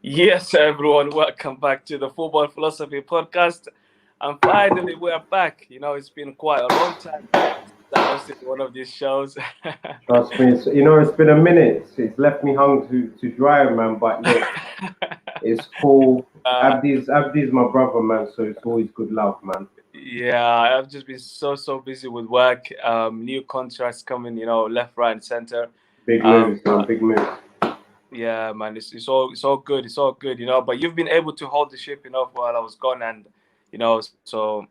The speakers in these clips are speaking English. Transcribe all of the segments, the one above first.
Yes, everyone, welcome back to the Football Philosophy Podcast. And finally, we're back. It's been quite a long time since I hosted one of these shows. Trust me, it's been a minute. It's left me hung to dry, man. But look, it's cool. uh, Abdi's my brother, man. So it's always good love, man. yeah, I've just been so busy with work. New contracts coming, left, right, and center. Big Um, moves, man. Big moves. yeah, man, it's all good. It's all good. But you've been able to hold the ship, while I was gone, and so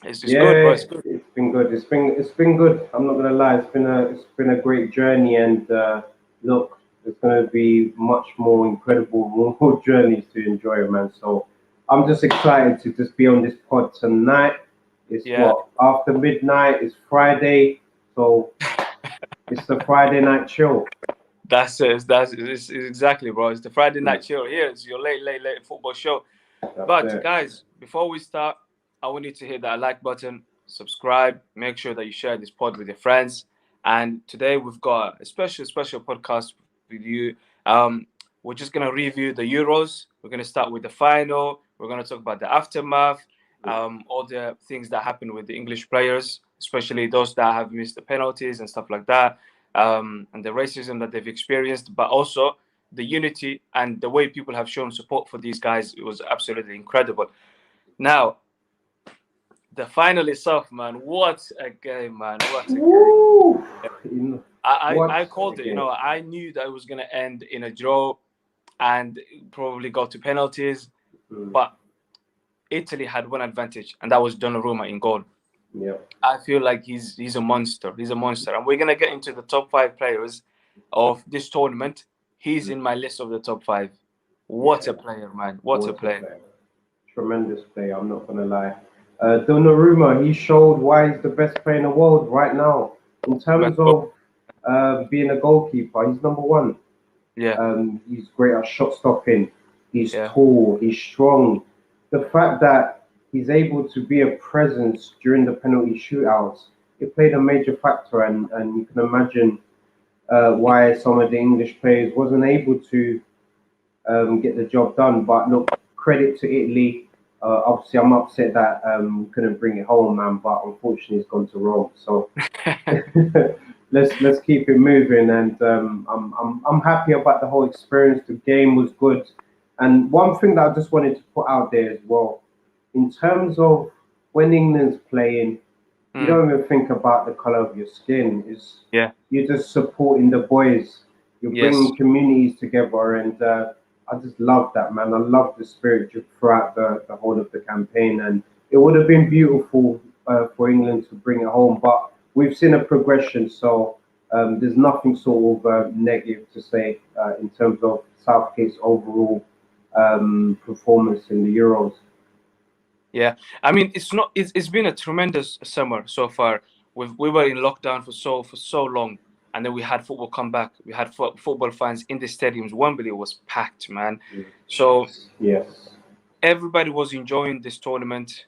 it's good, bro. It's Yeah, good. it's been good. It's been good. I'm not gonna lie. It's been a great journey, and look, there's gonna be much more incredible, more journeys to enjoy, man. So I'm just excited to just be on this pod tonight. It's Yeah. what after midnight. It's Friday, so it's the Friday night chill. It's exactly, bro. It's the Friday Mm, night chill. Here, it's your late football show. that's But it. guys, before we start, I want you to hit that like button, subscribe, make sure that you share this pod with your friends. And today we've got a special podcast with you. Um, we're just gonna review the Euros. We're gonna start with the final. We're gonna talk about the aftermath, all the things that happened with the English players, especially those that have missed the penalties and stuff like that, and the racism that they've experienced, but also the unity and the way people have shown support for these guys. It was absolutely incredible. Now, the final itself, man. What a game, man. What a game. Woo! In I what called it. again? I knew that it was going to end in a draw and probably go to penalties. Mm, But Italy had one advantage, and that was Donnarumma in goal. yeah. I feel like he's a monster. He's a monster. And we're going to get into the top five players of this tournament. He's Mm, in my list of the top five. What yeah. a player, man. What a What a player. player. Tremendous player, I'm not gonna lie. Donnarumma, he showed why he's the best player in the world right now. In Man, terms of being a goalkeeper, he's number one. yeah, He's great at shot stopping. He's yeah. tall. He's strong. The fact that he's able to be a presence during the penalty shootouts, it played a major factor, and you can imagine why some of the English players wasn't able to get the job done. But look, credit to Italy. Obviously, I'm upset that we couldn't bring it home, man. But unfortunately, it's gone to Rome. So let's keep it moving. And I'm happy about the whole experience. The game was good. And one thing that I just wanted to put out there as well, in terms of when England's playing, you Mm, don't even think about the color of your skin. Is yeah. you're just supporting the boys. You're Yes. bringing communities together, and I just love that, man. I love the spirit throughout the whole of the campaign, and it would have been beautiful for England to bring it home, but we've seen a progression, so there's nothing sort of negative to say in terms of Southgate's overall performance in the Euros. Yeah, I mean, it's not. It's been a tremendous summer so far. We were in lockdown for so long, and then we had football come back. We had football fans in the stadiums. Wembley was packed, man. So Yes. everybody was enjoying this tournament.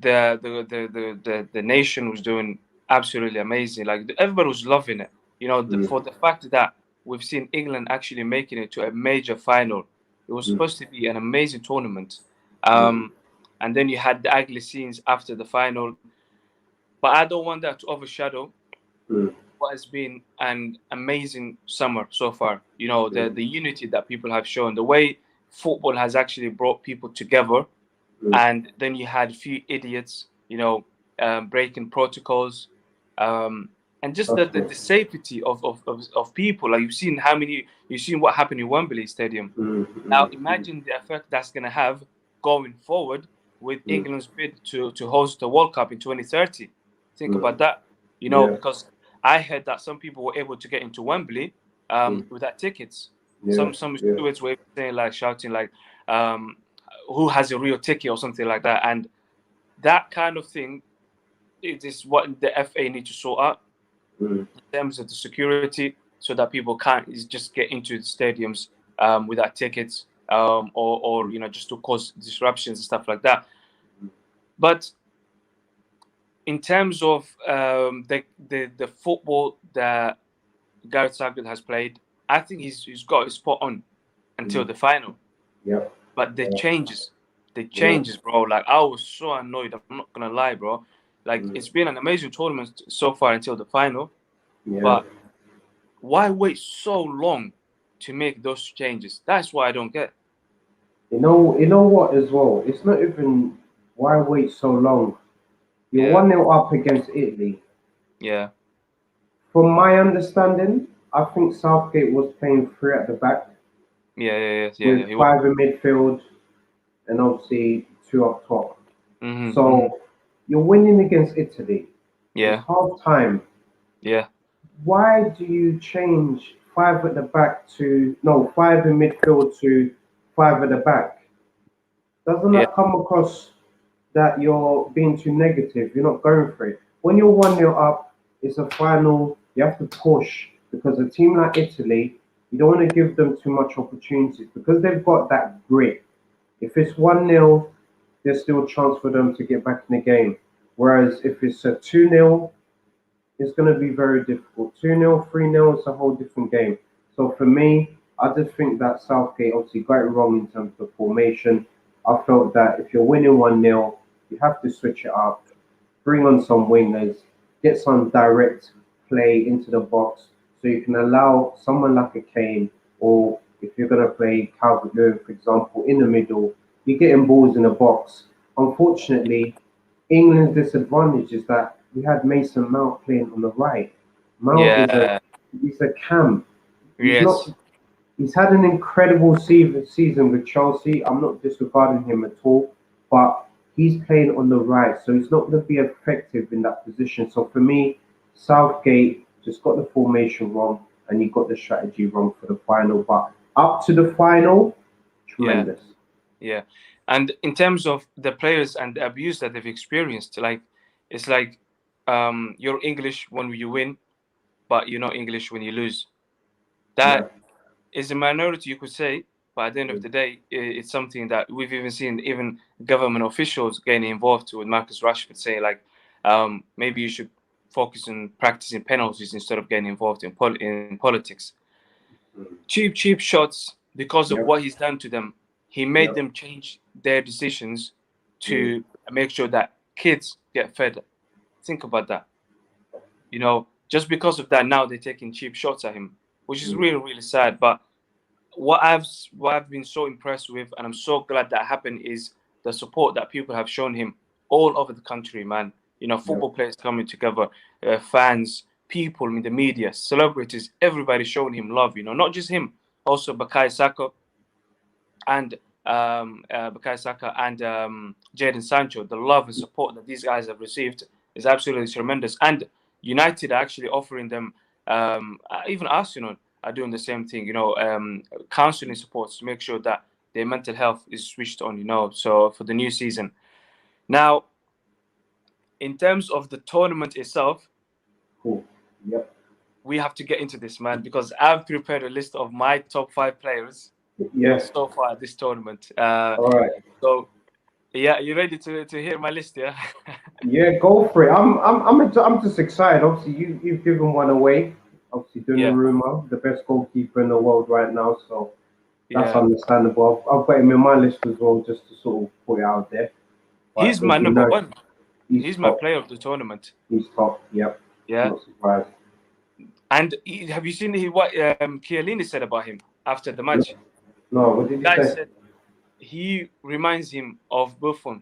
The nation was doing absolutely amazing. Like everybody was loving it. Mm, For the fact that we've seen England actually making it to a major final. It was mm, supposed to be an amazing tournament. mm, Um, and then you had the ugly scenes after the final. But I don't want that to overshadow mm, what has been an amazing summer so far. The mm, the unity that people have shown, the way football has actually brought people together. mm. And then you had a few idiots, breaking protocols, um, and just the, Trust the, me. the safety of people. Like you've seen what happened in Wembley Stadium. Mm, Now mm, mm, imagine the effect that's going to have going forward with mm, England's bid to host the World Cup in 2030. Think mm. about that, Yeah, because I heard that some people were able to get into Wembley mm, without tickets. yeah, Some yeah. stewards were saying, like, shouting like, um, "Who has a real ticket?" or something like that. And that kind of thing, it is what the FA need to sort out Mm, in terms of the security, so that people can't just get into the stadiums without tickets, or mm, just to cause disruptions and stuff like that. But in terms of the football that Gareth Southgate has played, I think he's got his spot on until the final. Yep. But the Yeah. changes, bro. Like I was so annoyed. I'm not gonna lie, bro. Like it's been an amazing tournament so far until the final. Yeah. But why wait so long to make those changes? That's what I don't get. You know what as well? It's not even why wait so long. You're Yeah, 1-0 up against Italy. yeah, From my understanding, I think Southgate was playing three at the back yeah. with He was. five in midfield and obviously two up top. Mm-hmm. So you're winning against Italy. It's Yeah, half time. yeah, Why do you change five at the back to no five in midfield to five at the back? Doesn't yeah, that come across that you're being too negative? You're not going for it. When you're 1-0 up, it's a final. You have to push because a team like Italy, you don't want to give them too much opportunities because they've got that grit. If it's 1-0, there's still a chance for them to get back in the game. Whereas if it's a 2-0, it's going to be very difficult. 2-0, 3-0 is a whole different game. So for me, I just think that Southgate obviously got it wrong in terms of formation. I felt that if you're winning 1-0, you have to switch it up, bring on some wingers, get some direct play into the box so you can allow someone like a Kane or if you're going to play Calvert-Lewin, for example, in the middle, you're getting balls in the box. Unfortunately, England's disadvantage is that we had Mason Mount playing on the right. Mount is yeah. he's a cam. He's not. Yes. He's had an incredible season with Chelsea. I'm not disregarding him at all, but he's playing on the right, so he's not going to be effective in that position. So for me, Southgate just got the formation wrong, and he got the strategy wrong for the final. But up to the final, Yeah. tremendous. Yeah. And in terms of the players and the abuse that they've experienced, like it's like you're English when you win, but you're not English when you lose. Yeah. That is a minority, you could say, but at the end of the day, it's something that we've even seen even government officials getting involved with Marcus Rashford saying like maybe you should focus on practicing penalties instead of getting involved in politics. Cheap shots because of Yep. what he's done to them. He made Yep. them change their decisions Mm. to make sure that kids get fed. Think about that. Just because of that, now they're taking cheap shots at him, which is Mm. really sad. But what I've been so impressed with, and I'm so glad that happened, is the support that people have shown him all over the country, man. Yep. Football players coming together, fans, people in the media, celebrities, everybody showing him love. Not just him, also Bukayo Saka and Jadon Sancho. The love and support that these guys have received is absolutely tremendous. And United are actually offering them, even Arsenal are doing the same thing. Counseling supports to make sure that their mental health is switched on. So for the new season. Now, in terms of the tournament itself, Cool. Yep. we have to get into this, man, because I've prepared a list of my top 5 players Yes. so far at this tournament. All right. So, yeah, you ready to hear my list? Yeah. Yeah, go for it. I'm just excited. Obviously, you've given one away. Obviously, Yeah. Donnarumma, the best goalkeeper in the world right now. So that's Yeah. understandable. I've got him in my list as well, just to sort of put it out there. But He's it'll my be number nice. one. He's He's my top. player of the tournament. He's top. Yep. Yeah. Not surprised. And have you seen what Chiellini said about him after the match? No, what did you Guy say? said he reminds him of Buffon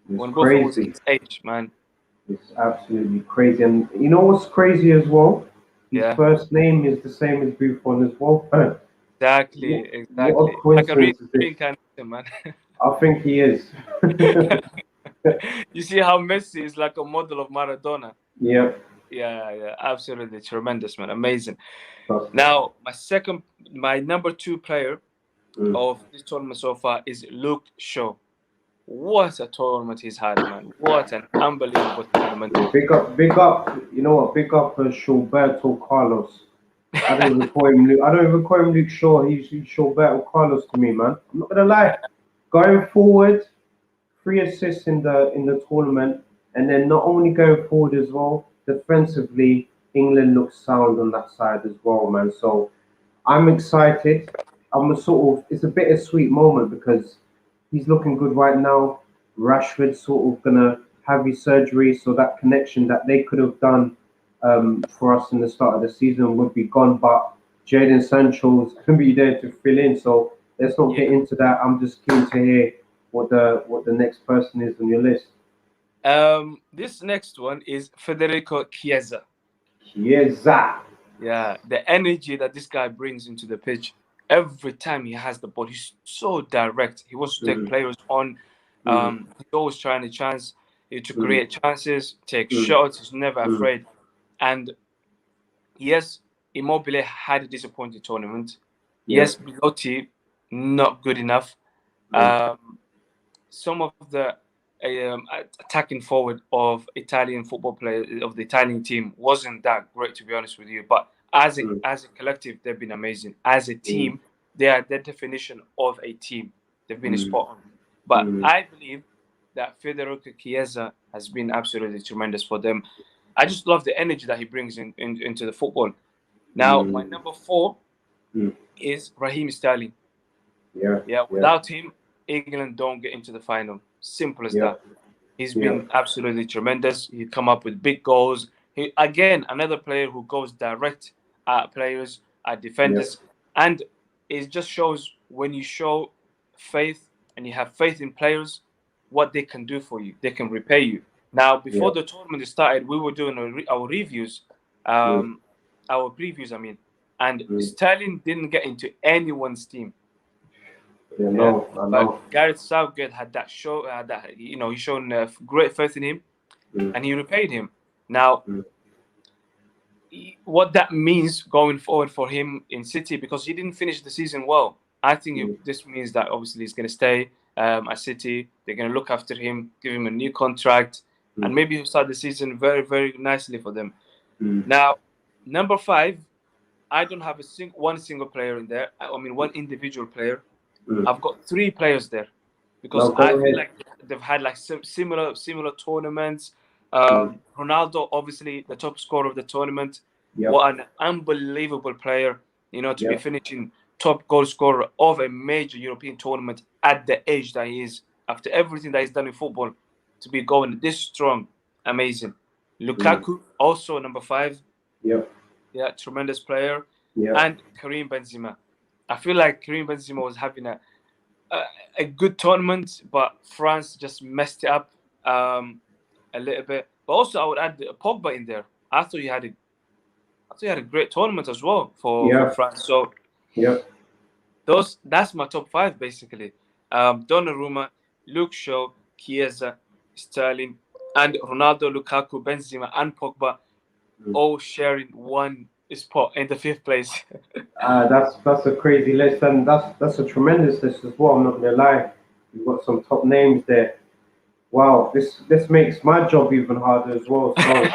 It's when Buffon was crazy. his age, man. It's absolutely crazy. And you know what's crazy as well? His Yeah. first name is the same as Buffon as well. Exactly. What a Like a coincidence is this? reincarnation, man. I think he is. You see how Messi is like a model of Maradona. Yep. Yeah, absolutely tremendous, man, amazing. Trust me. Now, my number 2 player Mm. of this tournament so far is Luke Shaw. What a tournament he's had, man! What an unbelievable tournament. Big up. You know what? Big up Shawberto Carlos. I don't even call him Luke. I don't even call him Luke Shaw. He's Shawberto Carlos to me, man. I'm not gonna lie. Going forward, 3 assists in the tournament, and then not only going forward as well, defensively, England looks sound on that side as well, man. So I'm excited. I'm a sort of, it's a bittersweet moment because he's looking good right now. Rashford's sort of gonna have his surgery, so that connection that they could have done for us in the start of the season would be gone. But Jadon Sancho's gonna be there to fill in. So let's not get Yeah. into that. I'm just keen to hear what the next person is on your list. This next one is Federico Chiesa. Chiesa. Yeah, the energy that this guy brings into the pitch every time he has the ball, he's so direct. He wants to take Mm, players on. mm, He's always trying a chance to mm, create chances, take mm, shots. He's never mm. afraid. And yes, Immobile had a disappointing tournament. Yeah. Yes, Belotti not good enough. Mm, Um, some of the attacking forward of Italian football players of the Italian team wasn't that great, to be honest with you. But mm, as a collective, they've been amazing. As a mm, team, they are the definition of a team. They've been mm, spot on. But mm. I believe that Federico Chiesa has been absolutely tremendous for them. I just love the energy that he brings into the football. Now, my Mm, number four mm. is Raheem Sterling. Yeah, Yeah, yeah, without him, England don't get into the final. Simple as yeah, that. He's yeah, been absolutely tremendous. He come up with big goals. He again another player who goes direct at players, at yeah, defenders, and it just shows when you show faith and you have faith in players, what they can do for you. They can repay you. Now, yeah. before the tournament started, we were doing our reviews, Mm, um, our previews. I mean, and mm. Sterling didn't get into anyone's team. Yeah, Yeah, no, I but know. Gareth Southgate had that show that he shown great faith in him, Mm, and he repaid him. Now, mm, what that means going forward for him in City, because he didn't finish the season well. I think mm, this means that obviously he's going to stay at City. They're going to look after him, give him a new contract, and mm, maybe he'll start the season very, very nicely for them. mm, Now, number five, I don't have one single player in there. I mean, one individual player. mm. I've got three players there because No, I go feel ahead. like they've had like similar tournaments. Mm, Ronaldo, obviously the top scorer of the tournament. yep, What an unbelievable player! To be yep, finishing top goal scorer of a major European tournament at the age that he is, after everything that he's done in football, to be going this strong, amazing. mm, Lukaku, also number five, yep, yeah, tremendous player, yep. and Karim Benzema. I feel like Karim Benzema was having a, a good tournament, but France just messed it up a little bit. But also, I would add Pogba in there. I thought he had a great tournament as well for Yep, France. So yep. that's my top five basically. Donnarumma, Luke Shaw, Chiesa, Sterling, and Ronaldo, Lukaku, Benzema, and Pogba Mm. all sharing one spot in the fifth place. That's a crazy list, and that's a tremendous list as well. I'm not gonna lie. You've got some top names there. Wow, this makes my job even harder as well. So,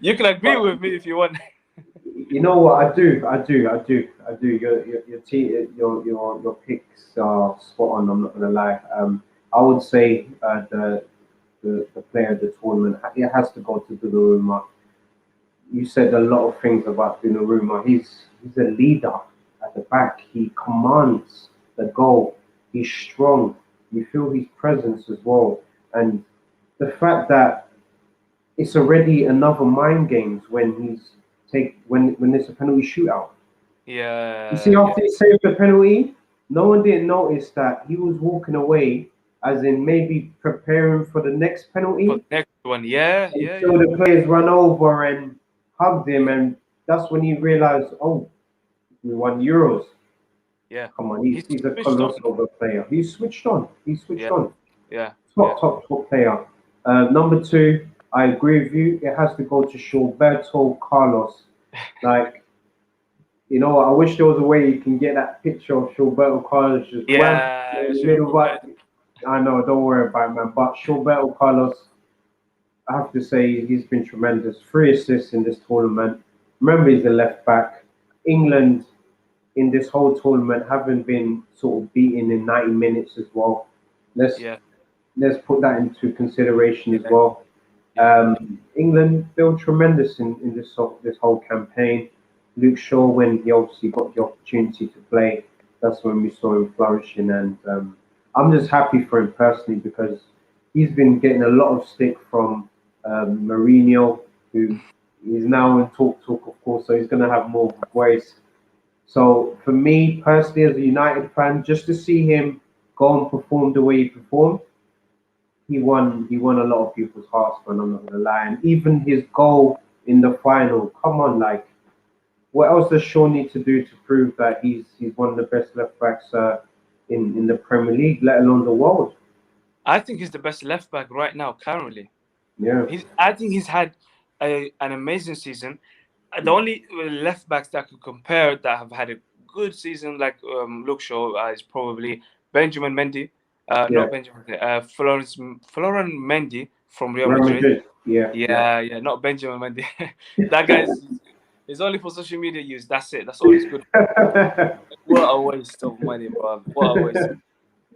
You can agree but with me if you want. you know what? I do. Your picks are spot on. I'm not gonna lie. I would say the player of the tournament. It has to go to Donnarumma. You said a lot of things about Donnarumma. He's a leader at the back. He commands the goal. He's strong. You feel his presence as well, and the fact that it's already another mind games when when there's a penalty shootout. You see, Yeah, yeah. after he saved the penalty, no one didn't notice that he was walking away, as in maybe preparing for the next For the penalty, next one, yeah, yeah, until yeah, the players run over and hugged him, and that's when he realized, oh, we won Euros. yeah. Come on, He's he's a switched on. colossal of a player. He's switched on. He's switched Yeah, on. yeah, yeah. Top player. Number two, I agree with you. It has to go to Roberto Carlos. Like, you know, I wish there was a way you can get that picture of Roberto Carlos just wham Yeah, in the sure, middle. Robert. But I know, don't worry about it, man. But Roberto Carlos, I have to say, he's been tremendous. 3 assists in this tournament. Remember, he's a left back. England in this whole tournament haven't been sort of beaten in 90 minutes as well. Let's Yeah, let's put that into consideration as yeah, well. yeah, England feel tremendous in this whole campaign. Luke Shaw, when he obviously got the opportunity to play, that's when we saw him flourishing. And I'm just happy for him personally because he's been getting a lot of stick from Mourinho, who is now in talk, of course, so he's going to have more of a voice. So for me personally, as a United fan, just to see him go and perform the way he performed, he won a lot of people's hearts, man. I'm not gonna lie, and even his goal in the final. Come on, like what else does Shaw need to do to prove that he's one of the best left backs in the Premier League, let alone the world? I think he's the best left back right now, currently. Yeah, I think he's had an amazing season. The only left backs that I could compare that have had a good season, like Luke Shaw, is probably Benjamin Mendy. yeah. Not Benjamin, Florent Mendy from Real Real Madrid. Madrid. Yeah, yeah. Yeah, not Benjamin Mendy. That guy's is only for social media use. That's it. That's all he's good for. What a waste of money, bro. What a waste.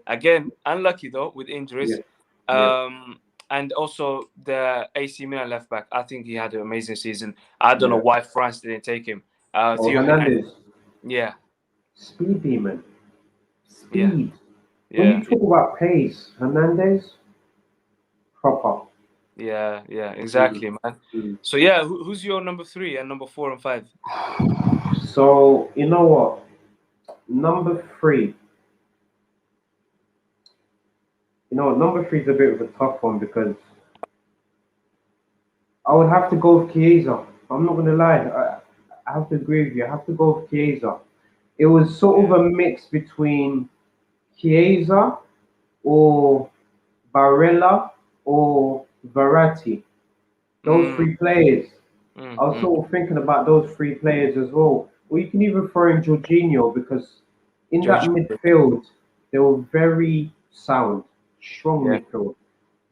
Again, unlucky though with Yeah, injuries. yeah. And also the AC Milan left back. I think he had an amazing season. I don't know Yeah. why France didn't take him. Oh, Theo Hernandez. Hernandez, Yeah, speed demon, yeah, speed. When yeah, you talk about pace, Hernandez, proper. yeah. Mm, Exactly, man. mm. So yeah, who's your number 3 and number 4 and 5? So you know what? Number three. Number three is a bit of a tough one because I would have to go with Chiesa. I'm not gonna lie. I have to agree with you. I have to go with Chiesa. It was sort of Yeah. a mix between Chiesa or Barella or Verratti. Those Mm, three players. I was mm. sort of thinking about those three players as well. Or you can even throw in Jorginho because in that George. midfield they were very sound, strong Yeah, midfield.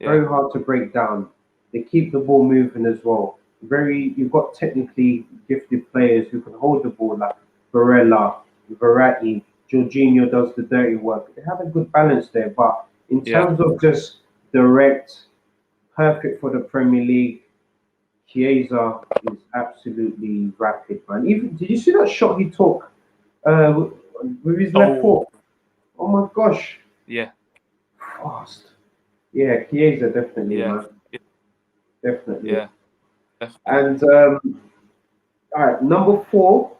yeah, Very hard to break down. They keep the ball moving as well. You've got technically gifted players who can hold the ball like Barella, Verratti, Jorginho does the dirty work. They have a good balance there, but in yeah. terms of just direct, perfect for the Premier League, Chiesa is absolutely rapid, man. Even did you see that shot he took uh, with his left Oh, foot? Oh my gosh, yeah, fast. Yeah, Chiesa definitely, yeah, man, definitely. yeah. Definitely. And all right, number four,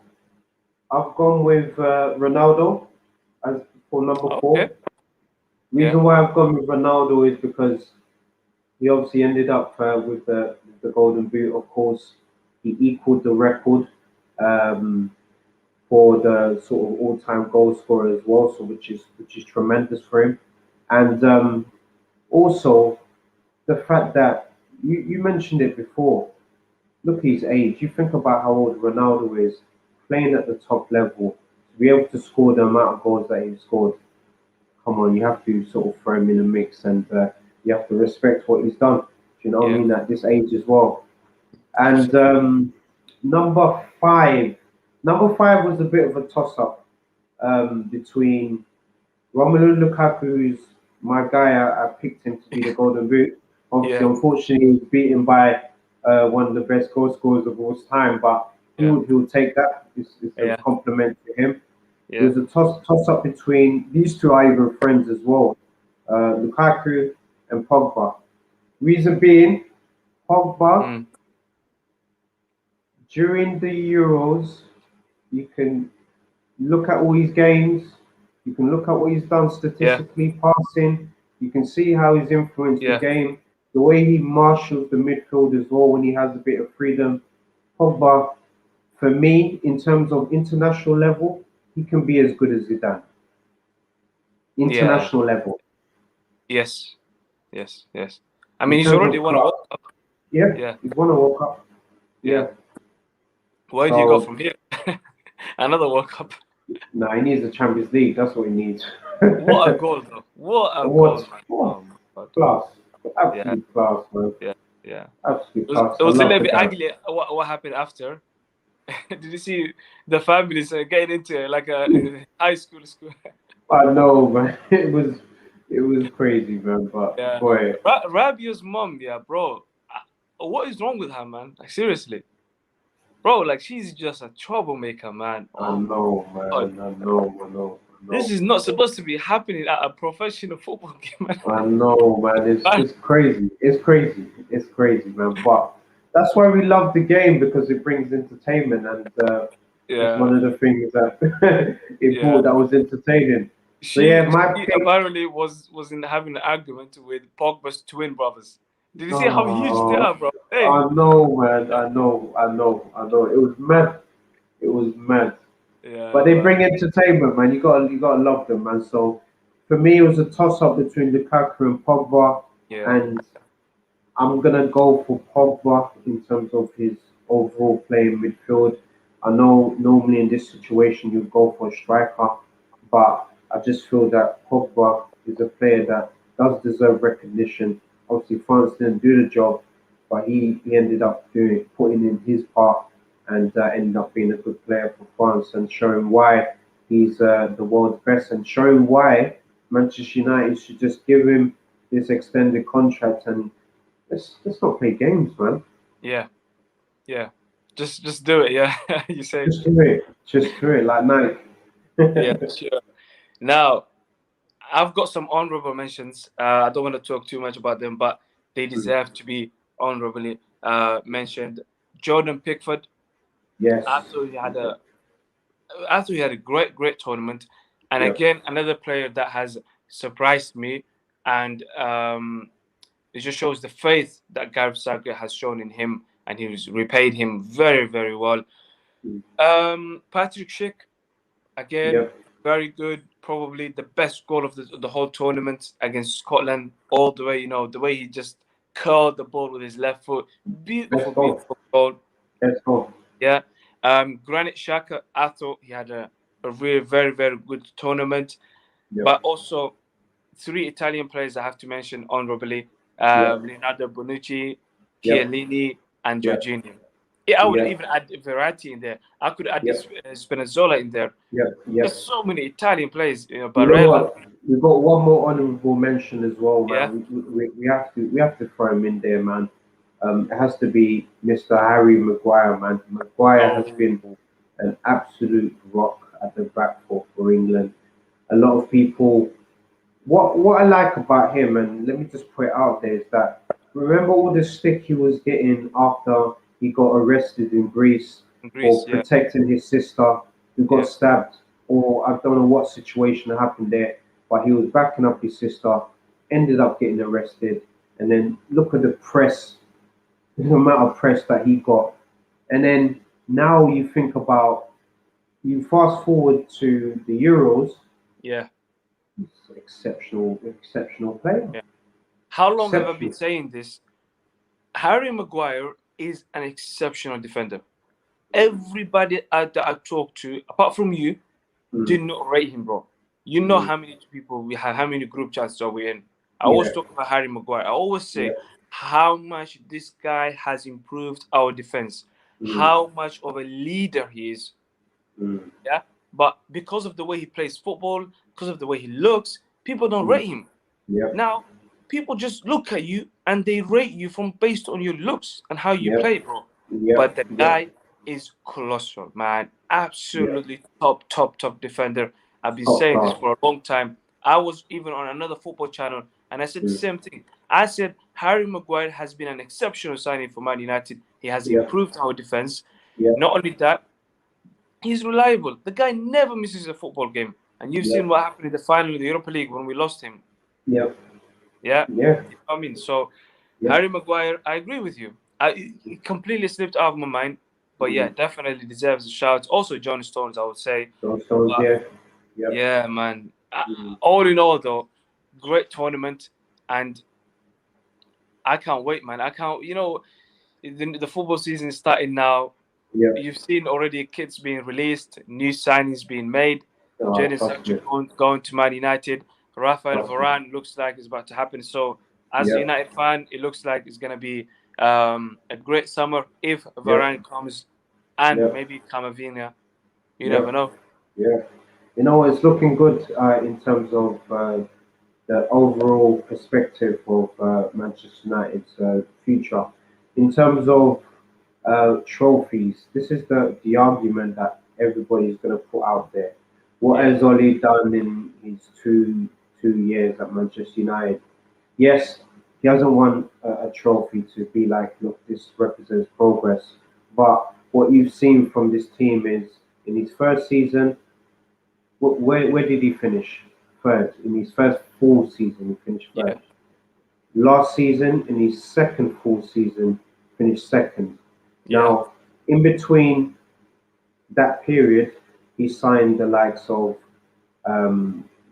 I've gone with Ronaldo as for number Okay. four. Yeah, Reason why I've gone with Ronaldo is because he obviously ended up with the Golden Boot. Of course, he equaled the record um, for the sort of all-time goal scorer as well, so which is tremendous for him. And also the fact that you mentioned it before. Look at his age. You think about how old Ronaldo is, playing at the top level, to be able to score the amount of goals that he scored. Come on, you have to sort of throw him in the mix, and you have to respect what he's done. Do you know what I yeah. mean? At this age as well. And Absolutely. number five, number five was a bit of a toss-up between Romelu Lukaku, who's my guy. I picked him to be the Golden Boot. Obviously, Yeah, unfortunately, he was beaten by one of the best goal scorers of all time, but yeah, he'll take that. It's a yeah, compliment to him. It yeah. was a toss up between these two are even friends as well, Lukaku and Pogba. Reason being, Pogba Mm, during the Euros, you can look at all his games. You can look at what he's done yeah, statistically, passing. You can see how he's influenced the yeah, game. The way he marshals the midfield as well when he has a bit of freedom. Pogba, for me, in terms of international level, he can be as good as Zidane. yeah. International level. Yes, yes. I In mean, he's terms already of won a class. World Cup. Yeah, Yeah, he's won a World Cup. yeah. Yeah. Where do you go So, from here? Another World Cup. no, he needs the Champions League. That's what he needs. What a goal, though. What a goal, What? man. Oh, Oh my God. class. Yeah, Absolute class, man. yeah, yeah. Absolute It class. I was a love little the bit guy. ugly. What happened after? Did you see the families getting into it like a high school? I know, man. It was crazy, man. But Yeah. boy, Rabio's mom, yeah, bro. What is wrong with her, man? Like seriously. bro, like she's just a troublemaker, man. I Oh my know, god, man. I know. I know. I this know. is not supposed to be happening at a professional football game, man. I know, man. Man, It's crazy. It's crazy. It's crazy, man. But that's why we love the game because it brings entertainment, and that's yeah, one of the things that it yeah. brought that was entertaining. So She, yeah, my she pick. apparently was in having an argument with Pogba's twin brothers. Did you see how huge they Oh, are, bro? Hey, I know, man. I know. I know. I know. It was mad. It was mad. yeah, But they man. bring entertainment, man. You gotta love them, man. So for me, it was a toss up between Lukaku and Pogba, Yeah, and I'm gonna go for Pogba in terms of his overall play in midfield. I know normally in this situation you go for a striker, but I just feel that Pogba is a player that does deserve recognition. Obviously, France didn't do the job, but he ended up putting in his part and ended up being a good player for France and showing why he's the world's best and showing why Manchester United should just give him this extended contract and let's not play games, man. yeah, yeah. Just do it. Yeah, you say. Just do it. Just do it like Nike. Yeah, sure. Now, I've got some honorable mentions. I don't want to talk too much about them, but they deserve to be honorably mentioned. Jordan Pickford. Yes. I thought he had a, I thought he had a great tournament, and Yep. again another player that has surprised me, and it just shows the faith that Gareth Southgate has shown in him, and he's repaid him very well. Mm. Patrick Schick, again, Yep. very good. Probably the best goal of the whole tournament against Scotland. All the way, the way he just curled the ball with his left foot. Let's Beautiful, go. beautiful goal. Let's go. Yeah. Granit Xhaka, I thought he had a really very good tournament. Yep. But also three Italian players I have to mention honorably: Yep. Leonardo Bonucci, Yep. Chiellini, and Yep. Jorginho. Yeah, I would Yep. even add Verratti in there. I could add Yep. this Spinazzola in there. Yep. There's Yep. so many Italian players. You know Barella. what? We've got one more honourable mention as well, Yeah, man. We have to throw him in there, man. It has to be Mr. Harry Maguire, man. Maguire has oh, been an absolute rock at the back for England. A lot of people what I like about him, and let me just put it out there, is that remember all the stick he was getting after he got arrested in Greece in for Greece. Yeah, protecting his sister who got yeah, stabbed, or I don't know what situation happened there, but he was backing up his sister, ended up getting arrested, and then look at the press, the amount of press that he got, and then now you fast forward to the Euros, yeah, exceptional player. yeah. How long have I been Exceptional. saying this? Harry Maguire is an exceptional defender. Everybody that I talk to, apart from you, Mm. did not rate him, bro. You know Mm. how many people we have, how many group chats are we in? I always Yeah, talk about Harry Maguire. I always yeah. say how much this guy has improved our defense, Mm. how much of a leader he is. Mm. Yeah. But because of the way he plays football, because of the way he looks, people don't Mm. rate him. Yep, Now, people just look at you and they rate you from based on your looks and how you yep, play, bro. But yep, the yep, guy is colossal, man. yep. Absolutely top defender. I've been Top saying this class. for a long time. I was even on another football channel and I said the Mm. same thing. I said Harry Maguire has been an exceptional signing for Man United. He has Yep, improved our defense. yep, Not only that, he's reliable. The guy never misses a football game. And you've seen yep, what happened in the final of the Europa League when we lost him. yep, Yeah. yeah, I mean, so yep. Harry Maguire, I agree with you. It completely slipped out of my mind, but yeah, Mm. definitely deserves a shout. Also, John Stones, I would say. Those stones, But yeah, yep. yeah, man. Mm. All in all, though, great tournament, and I can't wait, man. I can't. The football season is starting now. Yep. You've seen already kids being released, new signings being made. Oh, Jadon trust Sancho me, going to Man United. Rafael trust me. Varane looks like it's about to happen. So, as a Yep, United fan, it looks like it's going to be a great summer if yep, Varane comes and yep, maybe Camavinga. You never yep, know. yeah. You know, it's looking good in terms of the overall perspective of Manchester United's future. In terms of trophies. This is the argument that everybody's going to put out there. What Yeah. has Oli done in his two years at Manchester United? Yes, he hasn't won a trophy to be like, look, this represents progress. But what you've seen from this team is in his first season, where did he finish? Third. In his first full season, he finished Yeah. third. Last season, in his second full season, finished second. Yeah. Now, in between that period, he signed the likes of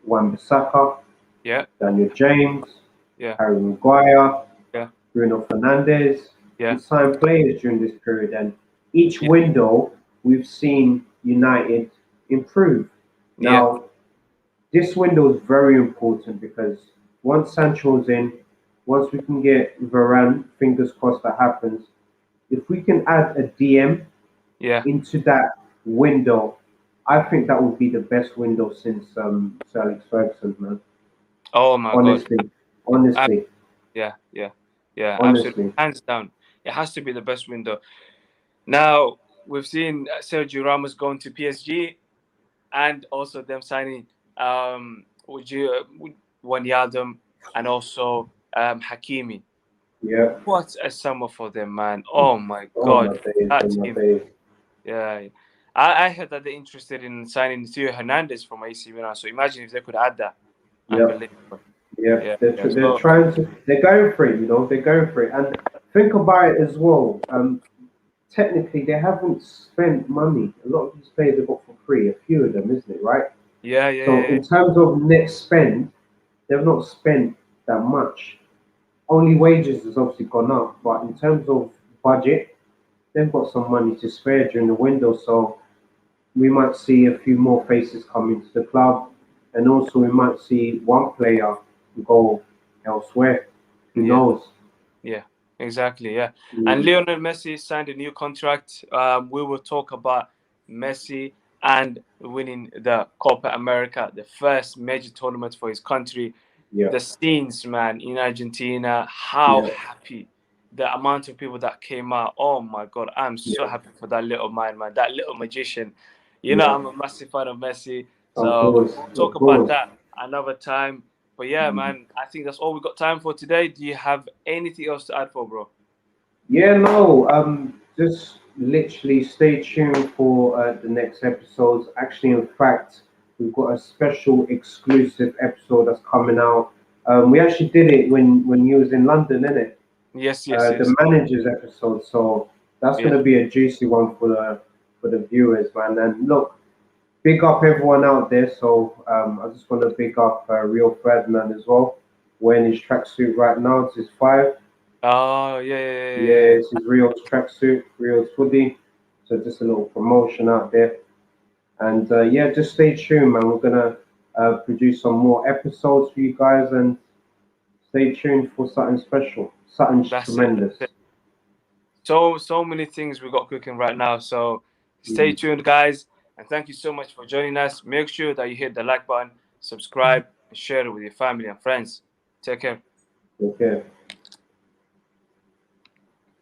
Wan-Bissaka, Yeah. Daniel James, Yeah. Harry Maguire, Yeah. Bruno Fernandes. He Yeah. signed players during this period, and each Yeah. window we've seen United improve. Yeah. Now, this window is very important because once Sancho's in, once we can get Varane, fingers crossed that happens. If we can add a DM Yeah. into that window, I think that would be the best window since Sir Alex Ferguson, man. Oh my God. Honestly, honestly, Yeah. Yeah. Yeah. Absolutely. honestly. Hands down. It has to be the best window. Now we've seen Sergio Ramos going to PSG, and also them signing would you Wijnaldum and also Hakimi. Yeah. What a summer for them, man! Oh my Oh my God, days, that oh my team. days. Yeah, I heard that they're interested in signing Theo Hernandez from AC Milan. So imagine if they could add that. Yep. Unbelievable. Yeah, Yeah, they're, yeah. they're So trying to, they're going for it, they're going for it. And think about it as well. Technically, they haven't spent money. A lot of these players have got for free, a few of them, isn't it, right? yeah, yeah, So, yeah, yeah. in terms of net spend, they've not spent that much. Only wages has obviously gone up, but in terms of budget, they've got some money to spare during the window. So, we might see a few more faces come into the club, and also we might see one player go elsewhere. Who Yeah. knows? Yeah, exactly. Yeah. And Mm, Lionel Messi signed a new contract. We will talk about Messi and winning the Copa America, the first major tournament for his country. yeah, The scenes, man, in Argentina, how yeah, happy the amount of people that came out. Oh my God, I'm so yeah, happy for that little man, that little magician. You know, yeah. I'm a massive fan of Messi. Of So course, we'll talk of about course. that another time. But yeah, Mm. man, I think that's all we got time for today. Do you have anything else to add for, bro? Yeah, no. Just literally stay tuned for the next episodes. Actually, in fact, we've got a special exclusive episode that's coming out. We actually did it when you was in London, innit? Yes, yes, The yes. managers episode. So that's Yeah. going to be a juicy one for the viewers, man. And look, big up everyone out there. So I just want to big up Rio Ferdinand as well. Wearing his tracksuit right now. It's his five. Oh, yeah, yeah, yeah, Yeah, yeah, it's his Rio's tracksuit, Rio's hoodie. So just a little promotion out there. And yeah, just stay tuned, man. We're gonna produce some more episodes for you guys, and stay tuned for something special, something That's it. tremendous. That's it. So many things we got cooking right now. So stay Mm. tuned, guys, and thank you so much for joining us. Make sure that you hit the like button, subscribe, and share it with your family and friends. Take care. Okay.